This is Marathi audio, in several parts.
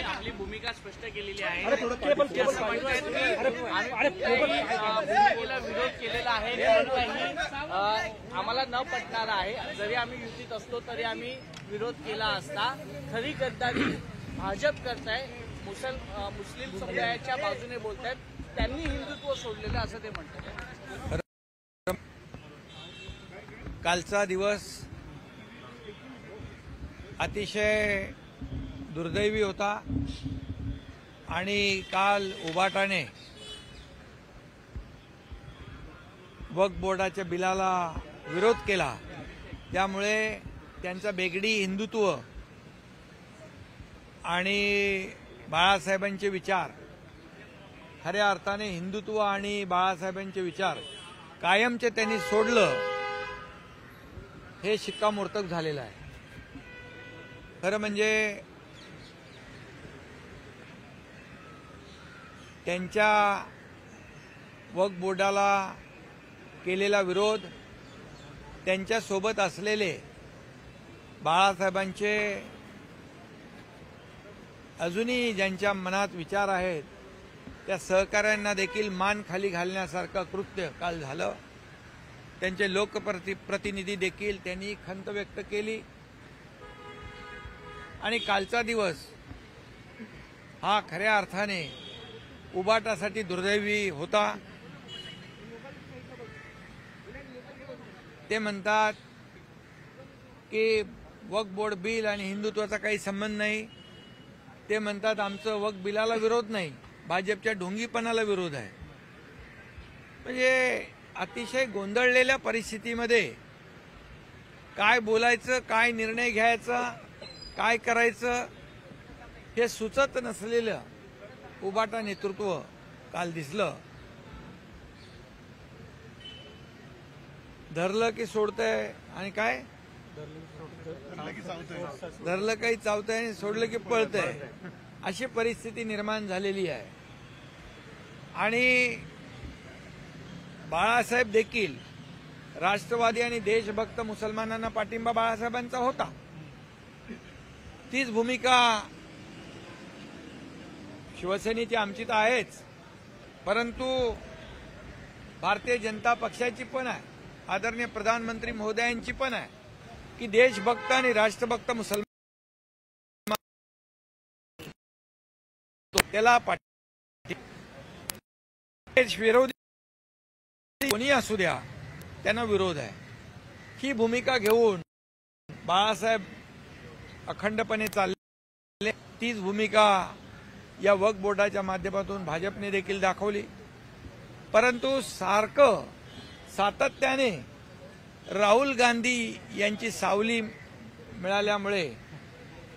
आपली भूमिका स्पष्ट केलेली आहे. विरोध केलेला आहे, आम्हाला न पटणार आहे. जरी आम्ही युतीत असतो तरी आम्ही विरोध केला असता. खरी गद्दारी भाजप करताय, मुस्लिम समुदायाच्या बाजूने बोलतायत. त्यांनी हिंदुत्व सोडलेलं असं ते म्हणतात. कालचा दिवस अतिशय दुर्दैवी होता आणि काल उबाटाने वक्फ बोर्डाच्या बिलाला विरोध केला. त्यामुळे त्यांचा बेगडी हिंदुत्व आणि बाळासाहेबांचे विचार, खऱ्या अर्थाने हिंदुत्व आणि बाळासाहेबांचे विचार कायमचे त्यांनी सोडलं, हे शिक्कामोर्तब झालेलं आहे. खरं म्हणजे त्यांच्या वक्फ बोर्डाला केलेला विरोध, त्यांच्यासोबत असलेले बाळासाहेबांचे अजूनही ज्यांच्या मनात विचार आहेत त्या सहकाऱ्यांना देखील मान खाली घालण्यासारखं कृत्य काल झालं. त्यांचे लोकप्रतिनिधी देखील त्यांनी खंत व्यक्त केली आणि कालचा दिवस हा खऱ्या अर्थाने उबाटासाठी दुर्दैवी होता. ते म्हणतात की वक्फ बोर्ड बिल आणि हिंदुत्वाचा काही संबंध नाही. ते म्हणतात आमचं वक्फ बिलाला विरोध नाही, भाजपच्या ढोंगीपणाला विरोध आहे. म्हणजे अतिशय गोंधळलेल्या परिस्थितीमध्ये काय बोलायचं, काय निर्णय घ्यायचा, काय करायचं हे सुचत नसलेलं उबाटा नेतृत्व काल दिसलं. धरलं की सोडतंय आणि काय धरलं काही चावतंय आणि सोडलं की पळतंय, अशी परिस्थिती निर्माण झालेली आहे. आणि बाळासाहेब देखील राष्ट्रवादी आणि देशभक्त मुसलमानांना पाठिंबा बाळासाहेबांचा होता. तीच भूमिका शिवसेनेची आमची तर आहेच, परंतु भारतीय जनता पक्षाची पण आहे, आदरणीय प्रधानमंत्री महोदयांची पण आहे की देशभक्त आणि राष्ट्रभक्त मुसलमान त्याला विरोधी कोणी असू द्या त्यांना विरोध आहे. ही भूमिका घेऊन बाळासाहेब अखंडपणे चालले. तीच भूमिका या वक्फ बोर्डाच्या माध्यमातून भाजपने देखील दाखवली. परंतु सातत्याने राहुल गांधी यांची सावली मिळाल्यामुळे,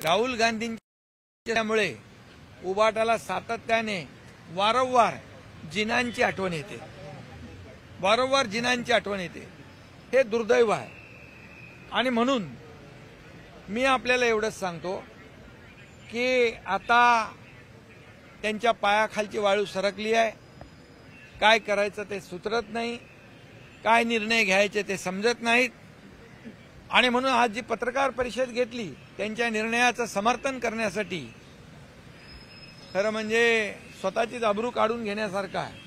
राहुल गांधींच्यामुळे उबाटाला सातत्याने वारंवार जिनांची आठवण येते, वारंवार जिनांची आठवण येते. हे दुर्दैव आहे. आणि म्हणून मी आपल्याला एवढंच सांगतो की आता त्यांच्या पायाखालची वाळू सरकली आहे. काय करायचं ते सुचरत नाही, काय निर्णय घ्यायचे ते समजत नाहीत. आणि म्हणून आज जी पत्रकार परिषद घेतली त्यांच्या निर्णयाचं समर्थन करण्यासाठी, खरं म्हणजे स्वतःचीच अब्रू काढून घेण्यासारखं आहे.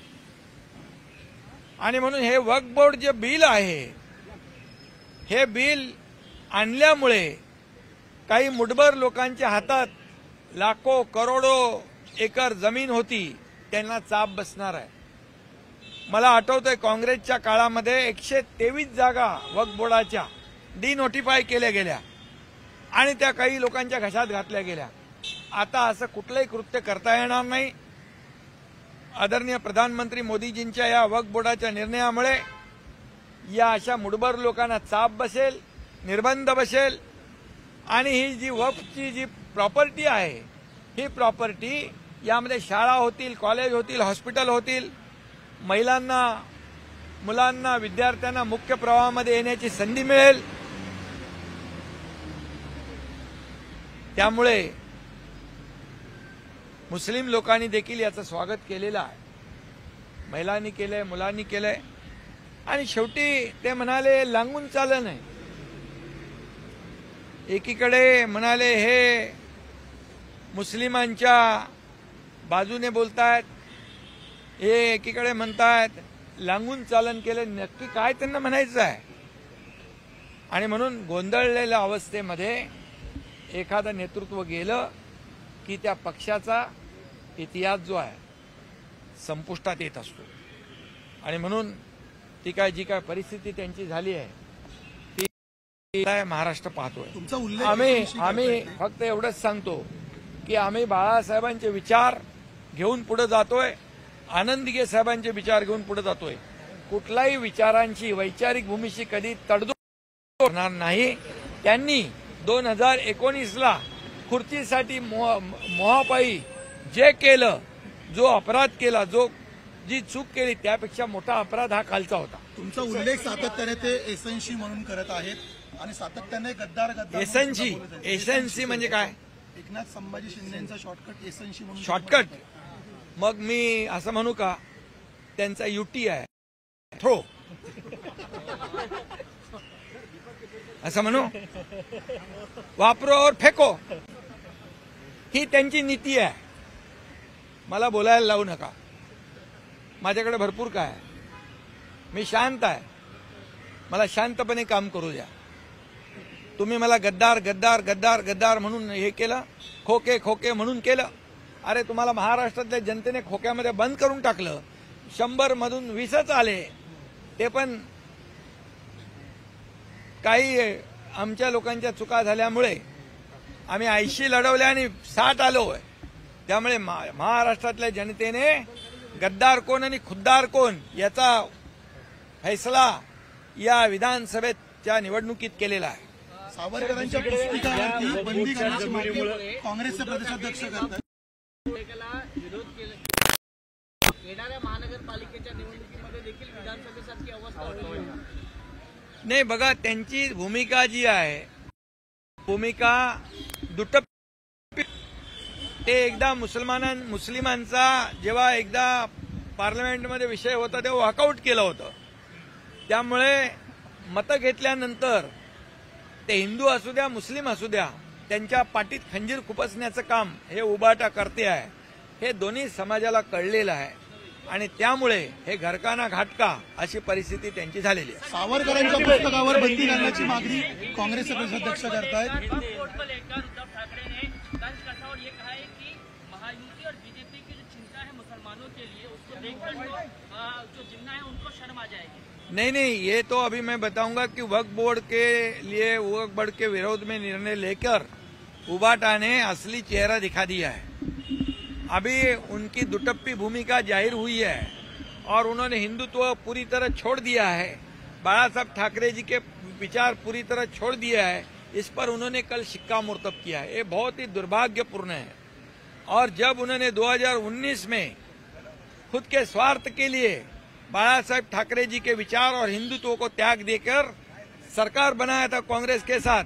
आणि म्हणून हे वक्फ बोर्ड जे बिल आहे, हे बिल आणल्यामुळे काही मुठभर लोकांच्या हातात लाखो करोडो एकर जमीन होती त्यांना चाप बसणार आहे. मला आठवतंय काँग्रेसच्या काळामध्ये 123 जागा वक्फ बोर्डाच्या डिनोटिफाय केल्या गेल्या आणि त्या काही लोकांच्या घशात घातल्या गेल्या. आता असं कुठलंही कृत्य करता येणार नाही. आदरणीय प्रधानमंत्री मोदीजींच्या या वक्फ बोर्डाच्या निर्णयामुळे या अशा मुठभर लोकांना चाप बसेल, निर्बंध बसेल आणि ही जी वक्फची जी प्रॉपर्टी आहे, ही प्रॉपर्टी यामध्ये शाळा होतील, कॉलेज होतील, हॉस्पिटल होतील, महिलांना, मुलांना, विद्यार्थ्यांना मुख्य प्रवाहामध्ये येण्याची संधी मिळेल. त्यामुळे मुस्लिम लोकांनी देखील याचं स्वागत केलेलं आहे. महिलांनी केलंय, मुलांनी केलंय. आणि शेवटी ते म्हणाले लांगून चाललं नाही. एकीकडे म्हणाले हे मुस्लिमांच्या बाजूने बोलतायत, हे एकीकडे म्हणतायत लांगून चालन केलं. नक्की काय त्यांना म्हणायचं आहे? आणि म्हणून गोंधळलेल्या अवस्थेमध्ये एखादं नेतृत्व गेलं की त्या पक्षाचा इतिहास जो आहे संपुष्टात येत असतो. आणि म्हणून ती काय जी काय परिस्थिती त्यांची झाली आहे ती महाराष्ट्र पाहतोय. आम्ही फक्त एवढंच सांगतो की आम्ही बाळासाहेबांचे विचार घेऊन पुढे जातोय, आनंदीगे साहेबांचे विचार घेऊन पुढे जातोय. कुठल्याही विचारांची वैचारिक भूमीशी कधी तडजोड होणार नाही. त्यांनी 2019ला खुर्चीसाठी मोहापायी जे केलं, जो अपराध केला, जी चूक केली त्यापेक्षा मोठा अपराध हा कालचा होता. तुमचा उल्लेख सातत्याने ते एसएनसी म्हणून करत आहेत आणि सातत्याने गद्दार एसएनसी म्हणजे काय? एकनाथ संभाजी शिंदेचा शॉर्टकट एसएनसी म्हणून. शॉर्टकट? मग मी असं म्हणू का त्यांचा युटी आहे, थ्रो असं म्हणू? वापरो और फेको ही त्यांची नीती आहे. मला बोलायला लावू नका. माझ्याकडे भरपूर काय आहे. मी शांत आहे. मला शांतपणे काम करू द्या. तुम्ही मला गद्दार गद्दार गद्दार गद्दार म्हणून हे केलं, खोके खोके म्हणून केलं. अरे तुम्हाला महाराष्ट्रातल्या जनतेने खोक्यामध्ये बंद करून टाकलं. 100 मधून 20च आले. ते पण काही आमच्या लोकांच्या चुका झाल्यामुळे आम्ही 80 लढवले आणि 60 आलोय. त्यामुळे महाराष्ट्रातल्या जनतेने गद्दार कोण आणि खुद्दार कोण याचा फैसला या विधानसभेच्या निवडणुकीत केलेला आहे. सावरकरांच्या पुस्तिकावरती बंदी करण्याची मागणी काँग्रेसचे प्रदेशाध्यक्ष करतात. विरोध केला. येणाऱ्या महानगरपालिकेच्या निवडणुकीमध्ये देखील विधानसभेसारखी अवस्था होईल. नाही बघा, त्यांची भूमिका जी आहे, भूमिका दुटप्पी. ते एकदा मुस्लिमांचा जेव्हा एकदा पार्लमेंटमध्ये विषय होता तेव्हा वॉकआउट केलं होतं. त्यामुळे मतं घेतल्यानंतर ते हिंदू असू द्या मुस्लिम असू द्या त्यांच्या पाठीत खंजीर खुपसण्याचं काम हे उबाटा करते आहे. हे दोन्ही समाजाला कळलेलं आहे आणि त्यामुळे हे घरकाना घाटका अशी परिस्थिती त्यांची झालेली आहे. सावरकरांच्या पुस्तकावर बंदी घालण्याची मागणी काँग्रेसचे प्रदेशाध्यक्ष करतायत. नहीं, ये तो अभी मैं बताऊंगा कि वक्फ बोर्ड के लिए वक्फ बोर्ड के विरोध में निर्णय लेकर उबाटा ने असली चेहरा दिखा दिया है. अभी उनकी दुटप्पी भूमिका जाहिर हुई है और उन्होंने हिंदुत्व पूरी तरह छोड़ दिया है. बाळासाहेब ठाकरे जी के विचार पूरी तरह छोड़ दिया है. इस पर उन्होंने कल शिक्कामोर्तब किया है. ये बहुत ही दुर्भाग्यपूर्ण है. और जब उन्होंने 2019 में खुद के स्वार्थ के लिए बाळासाहेब ठाकरे जी के विचार और हिंदुत्व को त्याग देकर सरकार बनाया था कांग्रेस के साथ,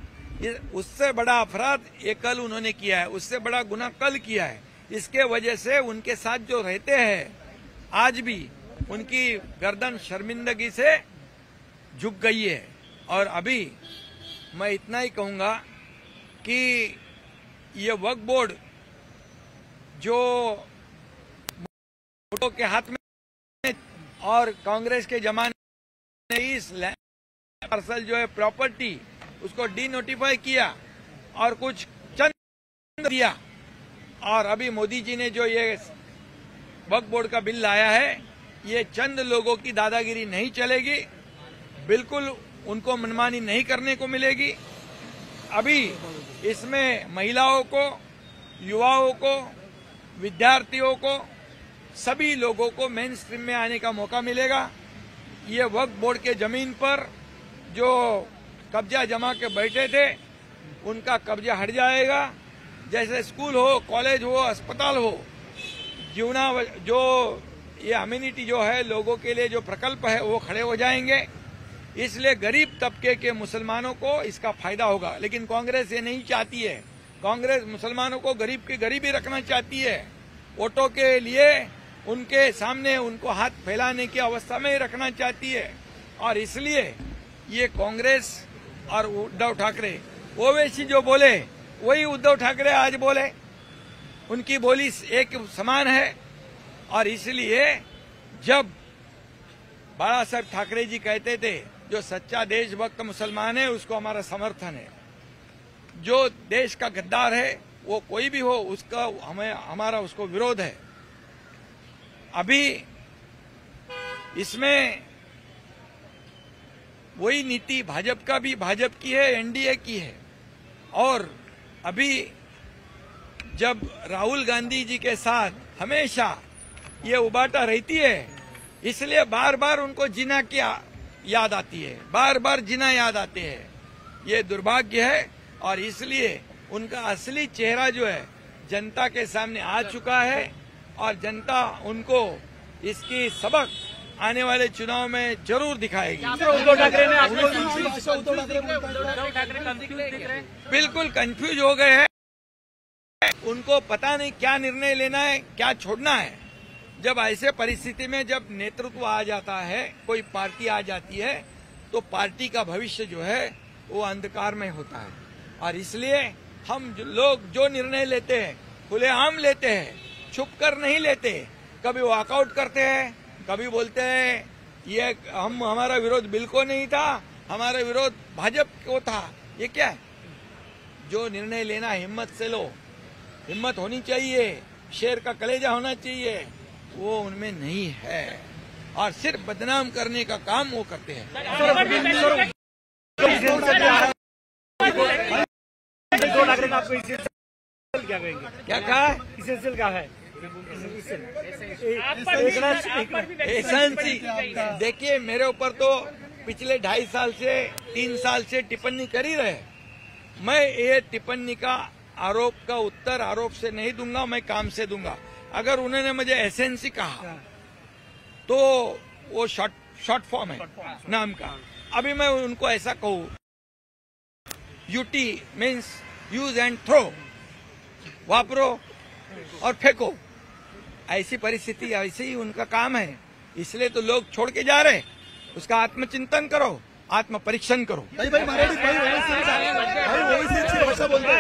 उससे बड़ा अपराध ये कल उन्होंने किया है. उससे बड़ा गुनाह कल किया है. इसके वजह से उनके साथ जो रहते हैं आज भी उनकी गर्दन शर्मिंदगी से झुक गई है. और अभी मैं इतना ही कहूंगा कि ये वक्फ बोर्ड जो के हाथ में और कांग्रेस के जमाने में इस पार्सल जो है प्रॉपर्टी उसको डीनोटिफाई किया और कुछ चंद दिया. और अभी मोदी जी ने जो ये वक्फ बोर्ड का बिल लाया है, ये चंद लोगों की दादागिरी नहीं चलेगी. बिल्कुल उनको मनमानी नहीं करने को मिलेगी. अभी इसमें महिलाओं को, युवाओं को, विद्यार्थियों को, सभी लोगों को मेन स्ट्रीम में आने का मौका मिलेगा. ये वक्फ बोर्ड के जमीन पर जो कब्जा जमा के बैठे थे उनका कब्जा हट जाएगा. जैसे स्कूल हो, कॉलेज हो, अस्पताल हो, जो ये अम्यूनिटी जो है लोगों के लिए जो प्रकल्प है वो खड़े हो जाएंगे. इसलिए गरीब तबके के मुसलमानों को इसका फायदा होगा. लेकिन कांग्रेस ये नहीं चाहती है. कांग्रेस मुसलमानों को गरीब की गरीबी रखना चाहती है. वोटों के लिए उनके सामने उनको हाथ फैलाने की अवस्था में रखना चाहती है. और इसलिए ये कांग्रेस और उद्धव ठाकरे ओवैसी जो बोले वही उद्धव ठाकरे आज बोले, उनकी बोली एक समान है। और इसलिए जब बाला साहब ठाकरे जी कहते थे जो सच्चा देशभक्त मुसलमान है उसको हमारा समर्थन है, जो देश का गद्दार है वो कोई भी हो उसका हमारा उसको विरोध है। अभी इसमें वही नीति भाजपा की है, एनडीए की है। और अभी जब राहुल गांधी जी के साथ हमेशा ये उबाटा रहती है, इसलिए बार बार उनको जिना की याद आती है, बार बार जिना याद आते हैं। ये दुर्भाग्य है और इसलिए उनका असली चेहरा जो है जनता के सामने आ चुका है और जनता उनको इसकी सबक आने वाले चुनाव में जरूर दिखाएगी। उद्धव ठाकरे ने बिल्कुल कंफ्यूज हो गए हैं, उनको पता नहीं क्या निर्णय लेना है, क्या छोड़ना है। जब ऐसे परिस्थिति में जब नेतृत्व आ जाता है, कोई पार्टी आ जाती है, तो पार्टी का भविष्य जो है वो अंधकार में होता है। और इसलिए हम लोग जो निर्णय लेते हैं खुलेआम लेते हैं, छुप कर नहीं लेते। कभी वॉकआउट करते हैं, कभी बोलते हैं ये हमारा विरोध बिल को नहीं था, हमारा विरोध भाजपा को था। ये क्या है? जो निर्णय लेना हिम्मत से लो, हिम्मत होनी चाहिए, शेर का कलेजा होना चाहिए, वो उनमें नहीं है और सिर्फ बदनाम करने का काम वो करते हैं। क्या कहा? इसेंशियल क्या है? एसेंसी देखिए, मेरे ऊपर तो पिछले 2.5 साल से 3 साल से टिप्पणी कर ही रहे। मैं ये टिप्पणी का आरोप का उत्तर आरोप से नहीं दूंगा, मैं काम से दूंगा। अगर उन्होंने मुझे एसेंसी कहा तो वो शॉर्ट फॉर्म है नाम का। अभी मैं उनको ऐसा कहूं, UT means use and throw, वापरो और फेंको। ऐसी परिस्थिति, ऐसे ही उनका काम है, इसलिए तो लोग छोड़ के जा रहे। उसका आत्मचिंतन करो, आत्म परीक्षण करो। भाई मराठी भाषा बोलते